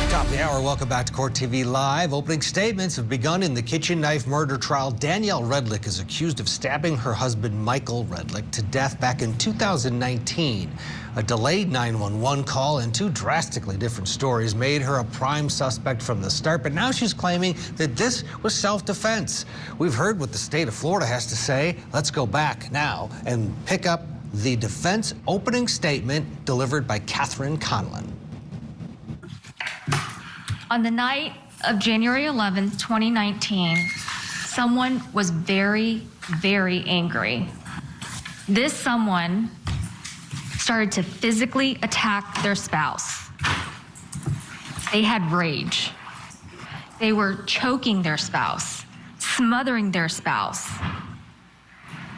Top of the hour, welcome back to Court TV Live. Opening statements have begun in the kitchen knife murder trial. Danielle Redlick is accused of stabbing her husband, Michael Redlick, to death back in 2019. A delayed 911 call and two drastically different stories made her a prime suspect from the start, but now she's claiming that this was self-defense. We've heard what the state of Florida has to say. Let's go back now and pick up the defense opening statement delivered by Catherine Conlon. On the night of January 11th, 2019, someone was very, very angry. This someone started to physically attack their spouse. They had rage. They were choking their spouse, smothering their spouse.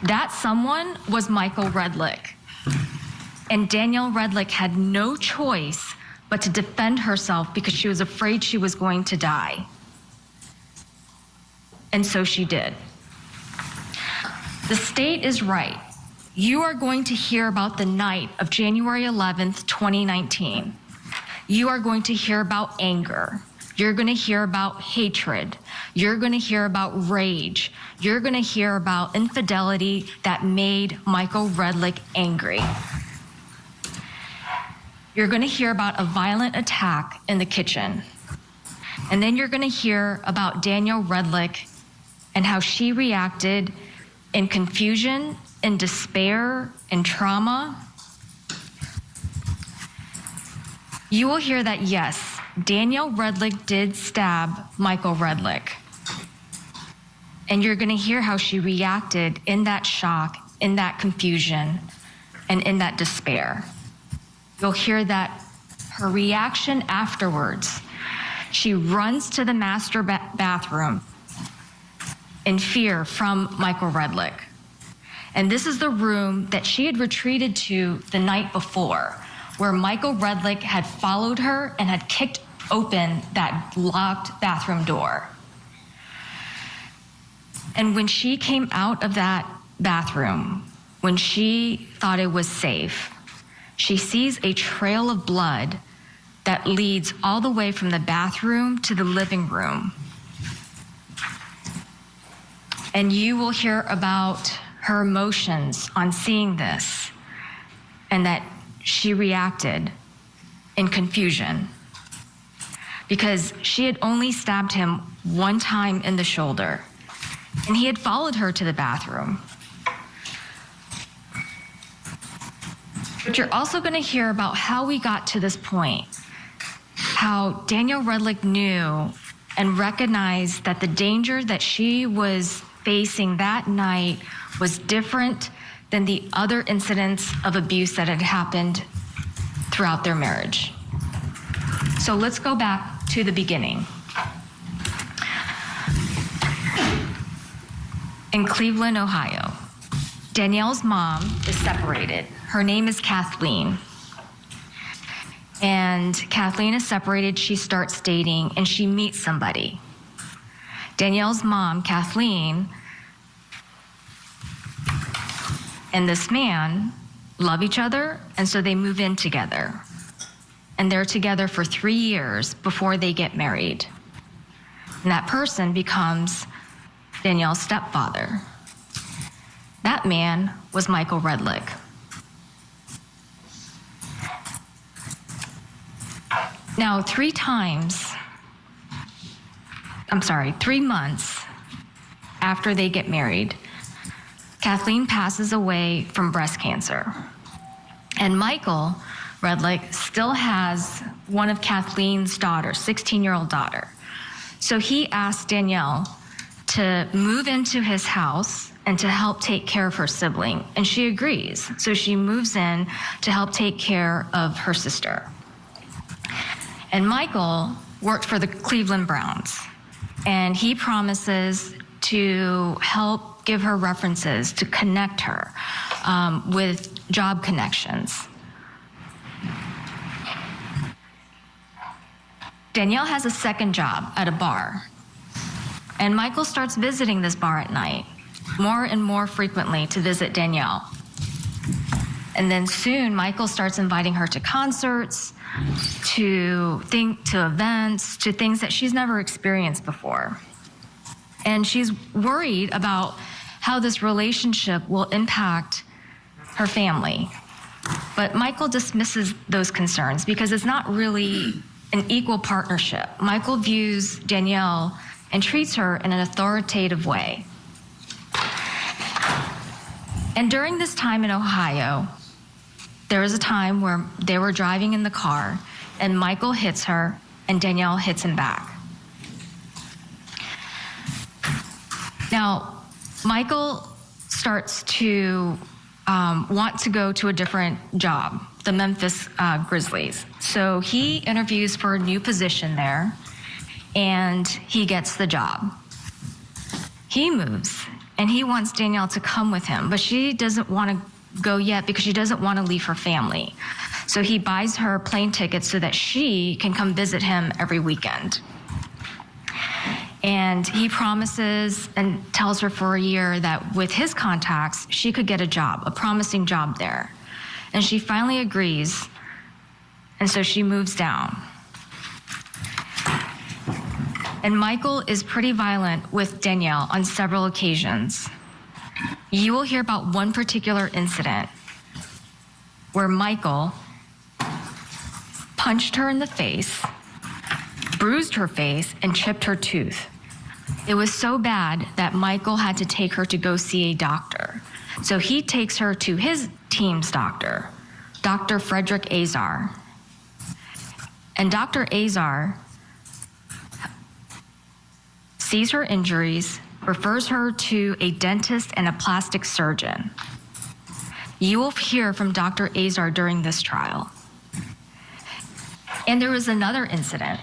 That someone was Michael Redlick. And Danielle Redlick had no choice but to defend herself because she was afraid she was going to die. And so she did. The state is right. You are going to hear about the night of January 11th, 2019. You are going to hear about anger. You're going to hear about hatred. You're going to hear about rage. You're going to hear about infidelity that made Michael Redlick angry. You're going to hear about a violent attack in the kitchen. And then you're going to hear about Danielle Redlick and how she reacted in confusion, in despair, in trauma. You will hear that, yes, Danielle Redlick did stab Michael Redlick. And you're going to hear how she reacted in that shock, in that confusion, and in that despair. You'll hear that her reaction afterwards, she runs to the master bathroom in fear from Michael Redlick. And this is the room that she had retreated to the night before, where Michael Redlick had followed her and had kicked open that locked bathroom door. And when she came out of that bathroom, when she thought it was safe, she sees a trail of blood that leads all the way from the bathroom to the living room. And you will hear about her emotions on seeing this, and that she reacted in confusion because she had only stabbed him one time in the shoulder, and he had followed her to the bathroom. But you're also going to hear about how we got to this point, how Danielle Redlick knew and recognized that the danger that she was facing that night was different than the other incidents of abuse that had happened throughout their marriage. So let's go back to the beginning. In Cleveland, Ohio, Danielle's mom is separated. Her name is Kathleen. And Kathleen is separated, she starts dating, and she meets somebody. Danielle's mom, Kathleen, and this man love each other, and so they move in together. And they're together for 3 years before they get married. And that person becomes Danielle's stepfather. That man was Michael Redlick. Now, 3 months after they get married, Kathleen passes away from breast cancer. And Michael Redlick still has one of Kathleen's daughters, 16-year-old daughter. So he asked Danielle to move into his house and to help take care of her sibling, and she agrees. So she moves in to help take care of her sister. And Michael worked for the Cleveland Browns, and he promises to help give her references, to connect her with job connections. Danielle has a second job at a bar, and Michael starts visiting this bar at night, more and more frequently to visit Danielle. And then soon, Michael starts inviting her to concerts, to events, to things that she's never experienced before. And she's worried about how this relationship will impact her family. But Michael dismisses those concerns because it's not really an equal partnership. Michael views Danielle and treats her in an authoritative way. And during this time in Ohio, there was a time where they were driving in the car and Michael hits her and Danielle hits him back. Now, Michael starts to want to go to a different job, the Memphis Grizzlies. So he interviews for a new position there, and he gets the job. He moves, and he wants Danielle to come with him, but she doesn't want to go yet because she doesn't want to leave her family. So he buys her plane tickets so that she can come visit him every weekend. And he promises and tells her for a year that with his contacts, she could get a job, a promising job there. And she finally agrees, and so she moves down. And Michael is pretty violent with Danielle on several occasions. You will hear about one particular incident where Michael punched her in the face, bruised her face, and chipped her tooth. It was so bad that Michael had to take her to go see a doctor. So he takes her to his team's doctor, Dr. Frederick Azar. And Dr. Azar sees her injuries, refers her to a dentist and a plastic surgeon. You will hear from Dr. Azar during this trial. And there was another incident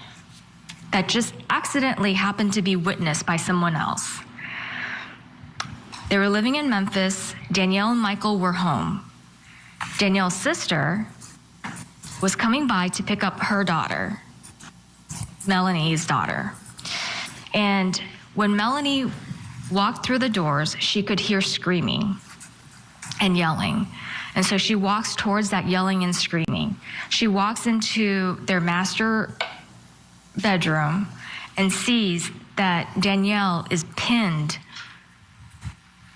that just accidentally happened to be witnessed by someone else. They were living in Memphis. Danielle and Michael were home. Danielle's sister was coming by to pick up her daughter, Melanie's daughter. And when Melanie walked through the doors, she could hear screaming and yelling. And so she walks towards that yelling and screaming. She walks into their master bedroom and sees that Danielle is pinned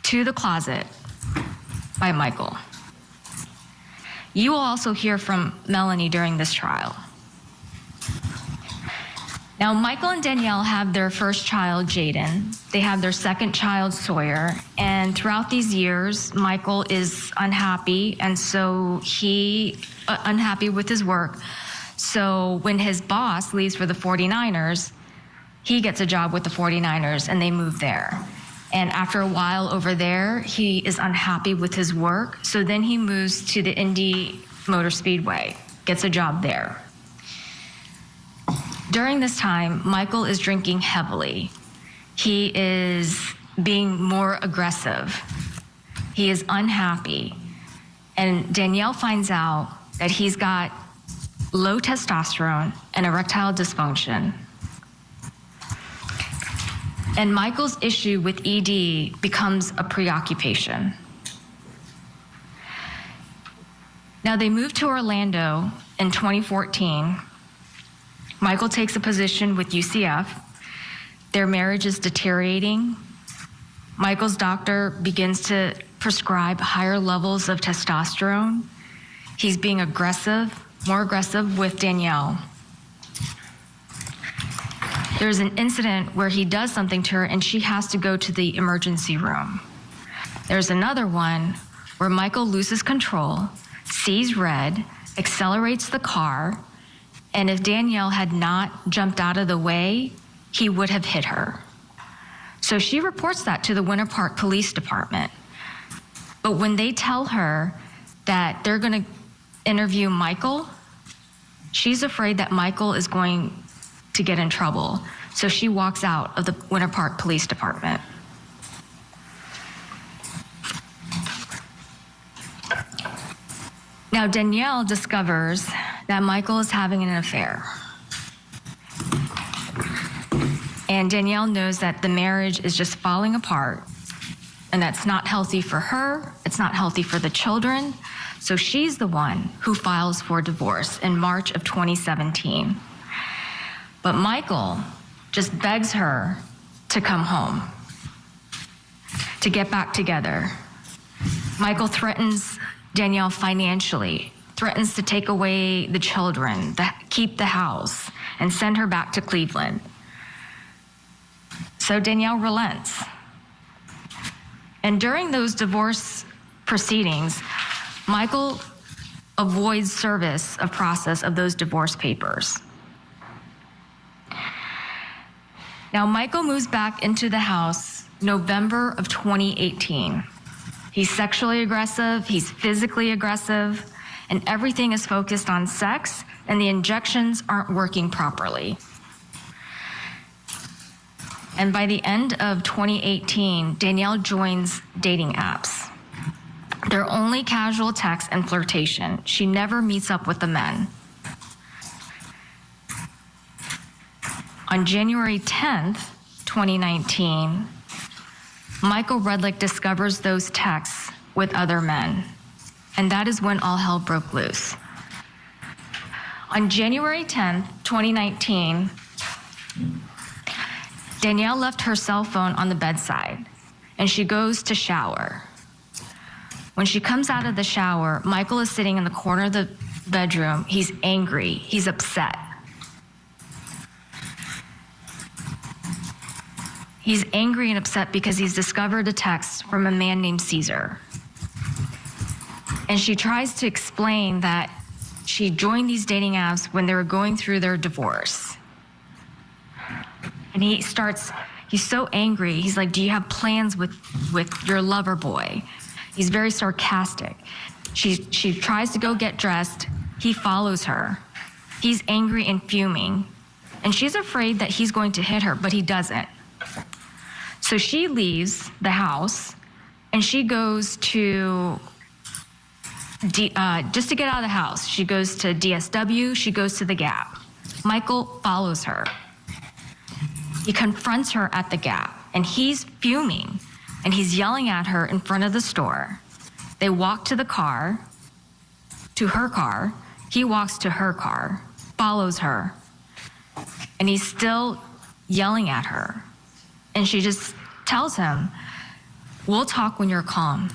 to the closet by Michael. You will also hear from Melanie during this trial. Now, Michael and Danielle have their first child, Jaden. They have their second child, Sawyer. And throughout these years, Michael is unhappy, and so unhappy with his work. So when his boss leaves for the 49ers, he gets a job with the 49ers, and they move there. And after a while over there, he is unhappy with his work. So then he moves to the Indy Motor Speedway, gets a job there. During this time, Michael is drinking heavily. He is being more aggressive. He is unhappy. And Danielle finds out that he's got low testosterone and erectile dysfunction. And Michael's issue with ED becomes a preoccupation. Now, they moved to Orlando in 2014. Michael takes a position with UCF. Their marriage is deteriorating. Michael's doctor begins to prescribe higher levels of testosterone. He's being more aggressive with Danielle. There's an incident where he does something to her and she has to go to the emergency room. There's another one where Michael loses control, sees red, accelerates the car, and if Danielle had not jumped out of the way, he would have hit her. So she reports that to the Winter Park Police Department. But when they tell her that they're going to interview Michael, she's afraid that Michael is going to get in trouble. So she walks out of the Winter Park Police Department. Now, Danielle discovers that Michael is having an affair. And Danielle knows that the marriage is just falling apart, and that's not healthy for her, it's not healthy for the children. So she's the one who files for divorce in March of 2017. But Michael just begs her to come home, to get back together. Michael threatens Danielle financially, threatens to take away the children, keep the house, and send her back to Cleveland. So Danielle relents. And during those divorce proceedings, Michael avoids service of process of those divorce papers. Now, Michael moves back into the house November of 2018. He's sexually aggressive, he's physically aggressive, and everything is focused on sex, and the injections aren't working properly. And by the end of 2018, Danielle joins dating apps. They're only casual text and flirtation. She never meets up with the men. On January 10th, 2019, Michael Redlick discovers those texts with other men. And that is when all hell broke loose. On January 10th, 2019, Danielle left her cell phone on the bedside, and she goes to shower. When she comes out of the shower, Michael is sitting in the corner of the bedroom. He's angry, he's upset. He's angry and upset because he's discovered a text from a man named Caesar. And she tries to explain that she joined these dating apps when they were going through their divorce. And he's so angry. He's like, do you have plans with your lover boy? He's very sarcastic. She tries to go get dressed. He follows her. He's angry and fuming. And she's afraid that he's going to hit her, but he doesn't. So she leaves the house and she goes to, just to get out of the house, she goes to DSW, she goes to the Gap. Michael follows her. He confronts her at the Gap, and he's fuming, and he's yelling at her in front of the store. They walk to her car. He walks to her car, follows her, and he's still yelling at her. And she just tells him, we'll talk when you're calm.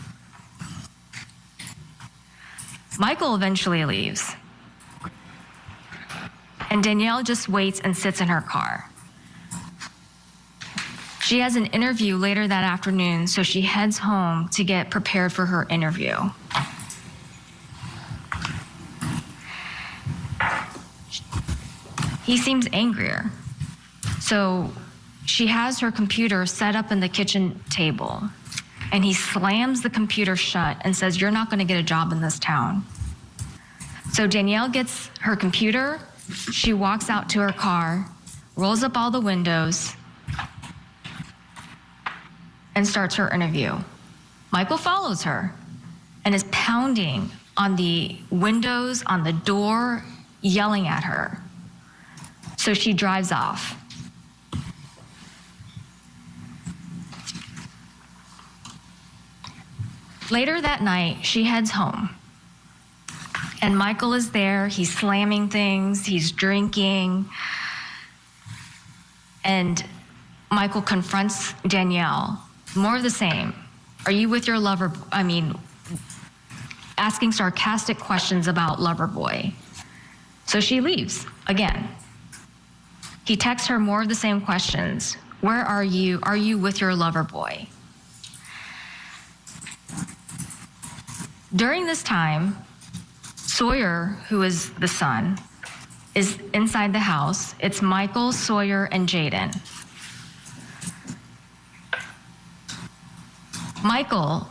Michael eventually leaves, and Danielle just waits and sits in her car. She has an interview later that afternoon, so she heads home to get prepared for her interview. He seems angrier. So she has her computer set up in the kitchen table, and he slams the computer shut and says, you're not going to get a job in this town. So Danielle gets her computer, she walks out to her car, rolls up all the windows, and starts her interview. Michael follows her and is pounding on the windows, on the door, yelling at her. So she drives off. Later that night, she heads home. And Michael is there, he's slamming things, he's drinking. And Michael confronts Danielle. More of the same. Are you with your lover? Asking sarcastic questions about lover boy. So she leaves again. He texts her more of the same questions. Where are you? Are you with your lover boy? During this time, Sawyer, who is the son, is inside the house. It's Michael, Sawyer, and Jaden. Michael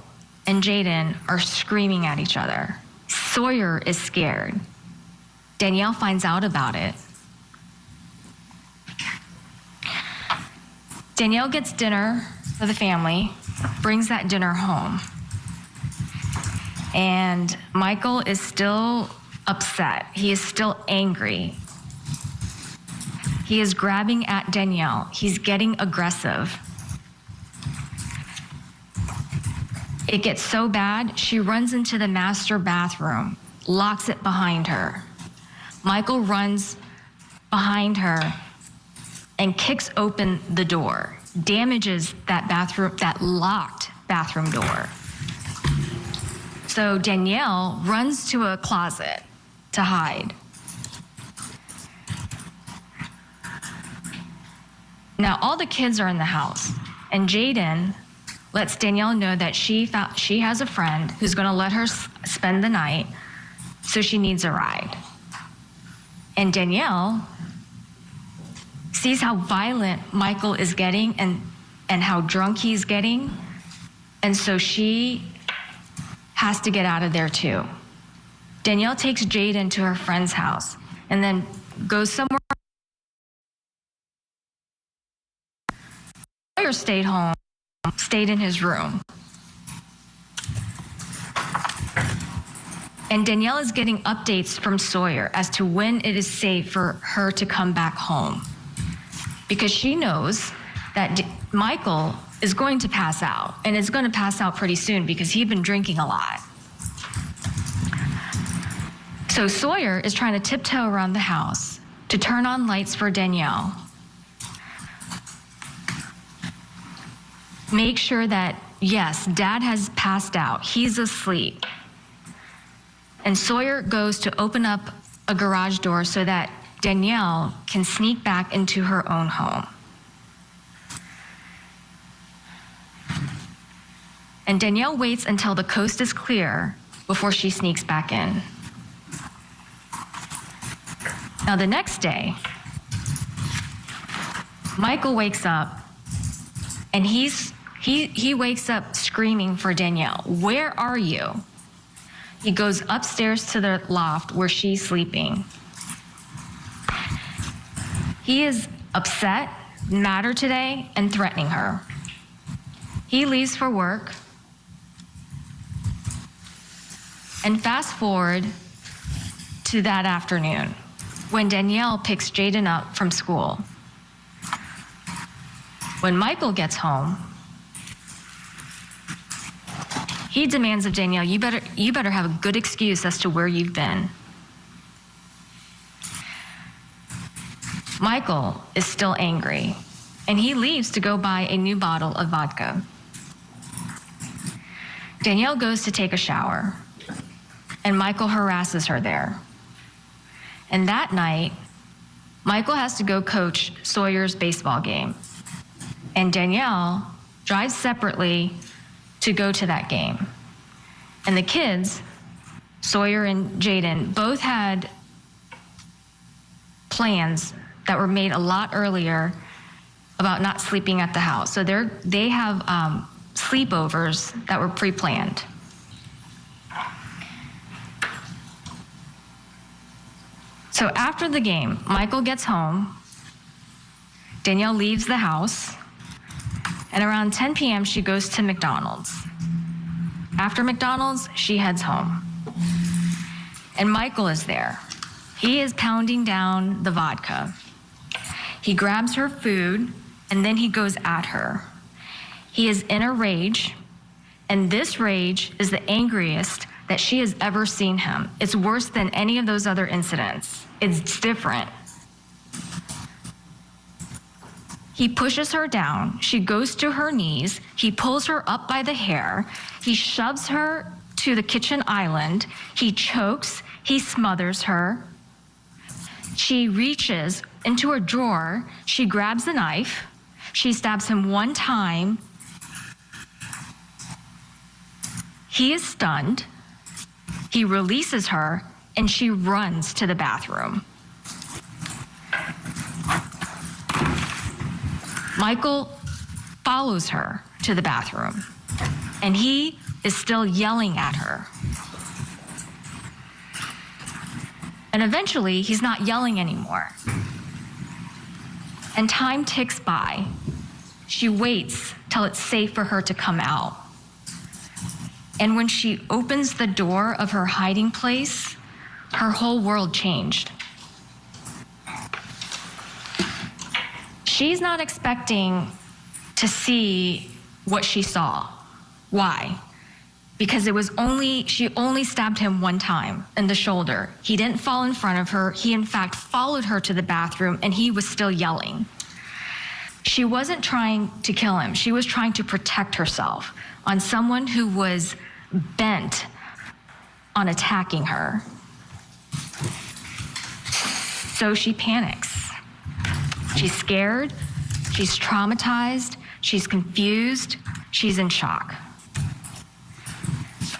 and Jaden are screaming at each other. Sawyer is scared. Danielle finds out about it. Danielle gets dinner for the family, brings that dinner home. And Michael is still upset. He is still angry. He is grabbing at Danielle. He's getting aggressive. It gets so bad, she runs into the master bathroom, locks it behind her. Michael runs behind her and kicks open the door, damages that locked bathroom door. So Danielle runs to a closet to hide. Now all the kids are in the house, and Jaden lets Danielle know that she has a friend who's gonna let her spend the night, so she needs a ride. And Danielle sees how violent Michael is getting and how drunk he's getting, and so she has to get out of there too. Danielle takes Jaden to her friend's house and then goes somewhere. Sawyer stayed home, stayed in his room. And Danielle is getting updates from Sawyer as to when it is safe for her to come back home, because she knows that Michael is going to pass out, and is going to pass out pretty soon because he's been drinking a lot. So Sawyer is trying to tiptoe around the house to turn on lights for Danielle. Make sure that, yes, Dad has passed out. He's asleep. And Sawyer goes to open up a garage door so that Danielle can sneak back into her own home. And Danielle waits until the coast is clear before she sneaks back in. Now the next day, Michael wakes up, and he wakes up screaming for Danielle. Where are you? He goes upstairs to the loft where she's sleeping. He is upset, madder today, and threatening her. He leaves for work. And fast forward to that afternoon when Danielle picks Jaden up from school. When Michael gets home, he demands of Danielle, you better have a good excuse as to where you've been. Michael is still angry, and he leaves to go buy a new bottle of vodka. Danielle goes to take a shower, and Michael harasses her there. And that night, Michael has to go coach Sawyer's baseball game, and Danielle drives separately to go to that game. And the kids, Sawyer and Jaden, both had plans that were made a lot earlier about not sleeping at the house. So they have sleepovers that were pre-planned. So after the game, Michael gets home, Danielle leaves the house, and around 10 p.m. she goes to McDonald's. After McDonald's, she heads home. And Michael is there. He is pounding down the vodka. He grabs her food, and then he goes at her. He is in a rage, and this rage is the angriest that she has ever seen him. It's worse than any of those other incidents. It's different. He pushes her down. She goes to her knees. He pulls her up by the hair. He shoves her to the kitchen island. He chokes. He smothers her. She reaches into a drawer. She grabs a knife. She stabs him one time. He is stunned. He releases her, and she runs to the bathroom. Michael follows her to the bathroom, and he is still yelling at her. And eventually, he's not yelling anymore. And time ticks by. She waits till it's safe for her to come out. And when she opens the door of her hiding place, her whole world changed. She's not expecting to see what she saw. Why? because she only stabbed him one time in the shoulder. He didn't fall in front of her. He, in fact, followed her to the bathroom, and he was still yelling. She wasn't trying to kill him. She was trying to protect herself on someone who was bent on attacking her. So she panics. She's scared, she's traumatized, she's confused, she's in shock.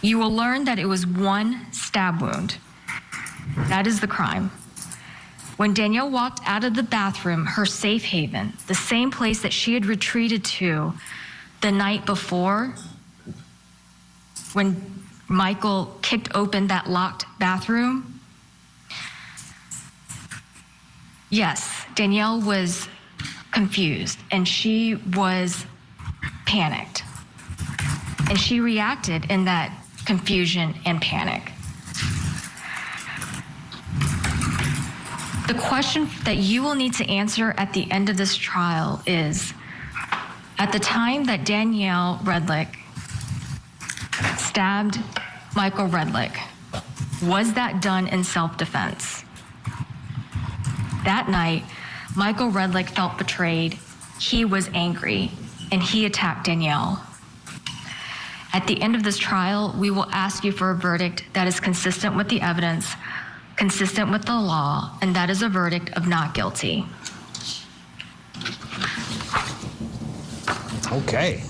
You will learn that it was one stab wound. That is the crime. When Danielle walked out of the bathroom, her safe haven, the same place that she had retreated to the night before, when Michael kicked open that locked bathroom, yes, Danielle was confused and she was panicked. And she reacted in that confusion and panic. The question that you will need to answer at the end of this trial is, at the time that Danielle Redlick stabbed Michael Redlick, was that done in self-defense? That night, Michael Redlick felt betrayed, he was angry, and he attacked Danielle. At the end of this trial, we will ask you for a verdict that is consistent with the evidence, consistent with the law, and that is a verdict of not guilty. Okay.